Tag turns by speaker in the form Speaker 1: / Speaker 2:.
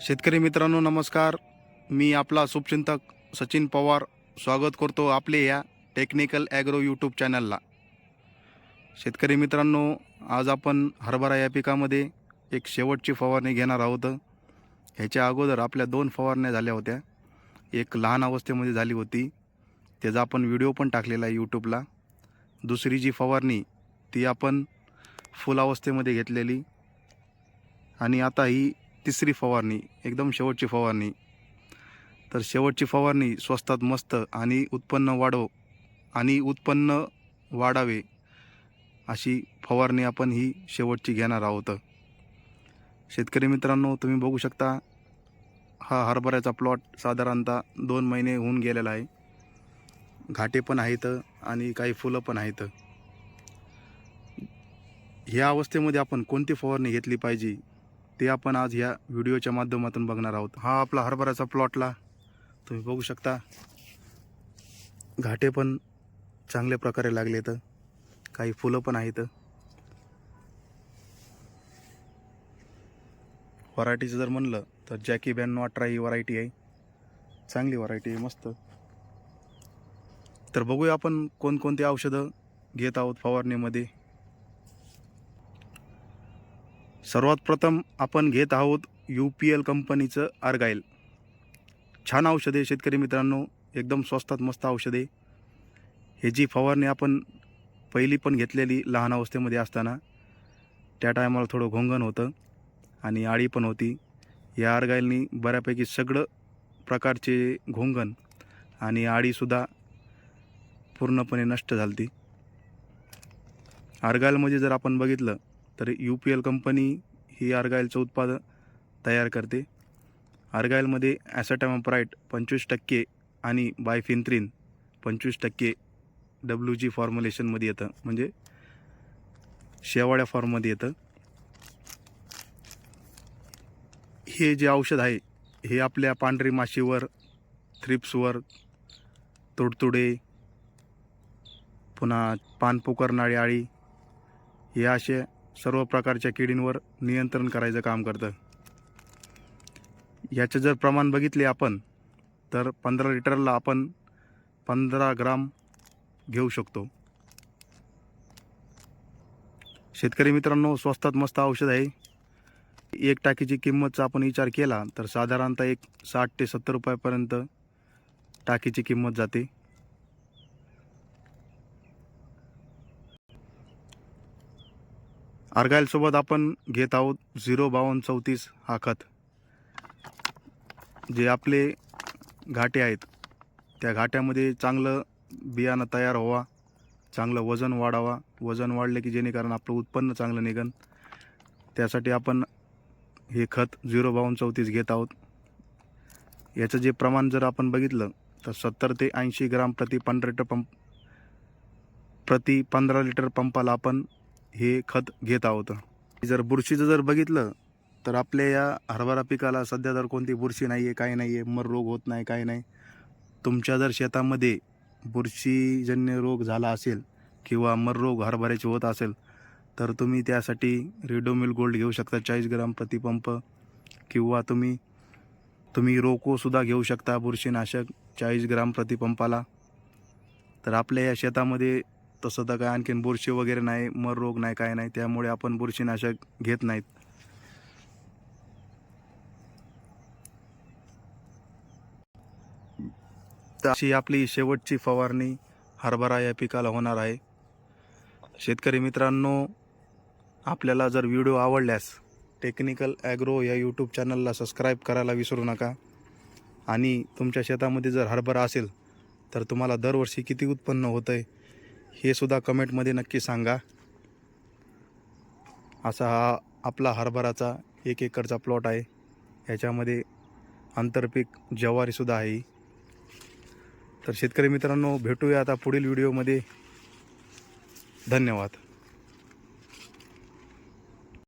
Speaker 1: शेतकरी मित्रांनो नमस्कार. मी आपला शुभचिंतक सचिन पवार स्वागत करतो आपले या टेक्निकल ॲग्रो यूट्यूब चॅनलला. शेतकरी मित्रांनो, आज आपण हरभरा या पिकामध्ये एक शेवटची फवारणी घेणार आहोत. ह्याच्या अगोदर आपल्या 2 फवारण्या झाल्या होत्या. एक लहान अवस्थेमध्ये झाली होती, त्याचा आपण व्हिडिओ पण टाकलेला आहे यूट्यूबला. दुसरी जी फवारणी ती आपण फुल अवस्थेमध्ये घेतलेली, आणि आता ही तिसरी फवारणी, एकदम शेवटची फवारणी. तर शेवटची फवारणी स्वस्तात मस्त आणि उत्पन्न वाढावे अशी फवारणी आपण ही शेवटची घेणार आहोत. शेतकरी मित्रांनो, तुम्ही बघू शकता, हा हरभऱ्याचा प्लॉट साधारणतः 2 महिने होऊन गेलेला आहे. घाटे पण आहेत आणि काही फुलं पण आहेत. ह्या अवस्थेमध्ये आपण कोणती फवारणी घेतली पाहिजे ते आपण आज ह्या व्हिडिओच्या माध्यमातून बघणार आहोत. हा आपला हरभऱ्याचा प्लॉटला तुम्ही बघू शकता, घाटे पण चांगल्या प्रकारे लागलेत, काही फुलं पण आहेत. व्हरायटीचं जर म्हणलं तर जॅकी 9218 ही व्हरायटी आहे. चांगली व्हरायटी आहे, मस्त. तर बघूया आपण कोणकोणती औषधं घेत आहोत फवारणीमध्ये. सर्वात प्रथम आपण घेत आहोत UPL कंपनीचं आर्गाईल. छान औषध आहे शेतकरी मित्रांनो, एकदम स्वस्तात मस्त औषध आहे. ह्याची फवारणी आपण पहिली पण घेतलेली लहान अवस्थेमध्ये असताना. त्या टायमाला थोडं घोंगण होतं आणि आळी पण होती. या आर्गाईलनी बऱ्यापैकी सगळं प्रकारचे घोंगण आणि आळीसुद्धा पूर्णपणे नष्ट झाली. आर्गाईलमध्ये जर आपण बघितलं तर UPL कंपनी ही आर्गाईलचं उत्पादन तयार करते. आर्गाईलमध्ये ॲसेटामाप्राइड 25% आणि बायफिन्थ्रिन 25% WG फॉर्म्युलेशनमध्ये येतं, म्हणजे शेवाळ्या फॉर्ममध्ये येतं. हे जे औषध आहे हे आपल्या पांढरी माशीवर, थ्रिप्सवर, तुडतुडे, पुन्हा पानपोकरणारी आळी, या अशा सर्व प्रकारच्या किडींवर नियंत्रण करायचं काम करतं. याचं जर प्रमाण बघितले आपण तर 15 लिटरला आपण 15 ग्राम घेऊ शकतो. शेतकरी मित्रांनो, स्वस्तात मस्त औषध आहे. एक टाकीची किंमतचा आपण विचार केला तर साधारणतः एक 60 ते 70 रुपयापर्यंत टाकीची किंमत जाते. आर्गाईलसोबत आपण घेत आहोत 05234 हा खत. जे आपले घाटे आहेत त्या घाट्यामध्ये चांगलं बियाणं तयार व्हावा, चांगलं वजन वाढावा. वजन वाढले की जेणेकरून आपलं उत्पन्न चांगलं निघन, त्यासाठी आपण हे खत 05234 घेत आहोत. याचं जे प्रमाण जर आपण बघितलं तर 70 ते 80 ग्राम प्रति 15 लिटर पंपाला आपण हे खत घेत आहोत. जर बुरशीचं जर बघितलं तर आपल्या या हरभरा पिकाला सध्या तर कोणती बुरशी नाही आहे, काही नाही आहे, मर रोग होत नाही, काही नाही. तुमच्या जर शेतामध्ये बुरशीजन्य रोग झाला असेल किंवा मर रोग हरभऱ्याचे होत असेल तर तुम्ही त्यासाठी रिडोमिल गोल्ड घेऊ शकता 40 ग्राम प्रति पंप, किंवा तुम्ही रोकोसुद्धा घेऊ शकता बुरशीनाशक 40 ग्राम प्रति पंपाला. तर आपल्या या शेतामध्ये तसं तर काय आणखीन बुरशी वगैरे नाही, मर रोग नाही, काय नाही, त्यामुळे आपण बुरशीनाशक घेत नाहीत. तर अशी आपली शेवटची फवारणी हरभरा या पिकाला होणार आहे. शेतकरी मित्रांनो, आपल्याला जर व्हिडिओ आवडल्यास टेक्निकल ॲग्रो या यूट्यूब चॅनलला सबस्क्राईब करायला विसरू नका. आणि तुमच्या शेतामध्ये जर हरभरा असेल तर तुम्हाला दरवर्षी किती उत्पन्न होतं आहे हे सुद्धा कमेंटमध्ये नक्की सांगा. असा हा आपला हरभराचा 1 एकरचा प्लॉट आहे. ह्याच्यामध्ये आंतरपीक ज्वारीसुद्धा आहे. तर शेतकरी मित्रांनो, भेटूया आता पुढील व्हिडिओमध्ये. धन्यवाद.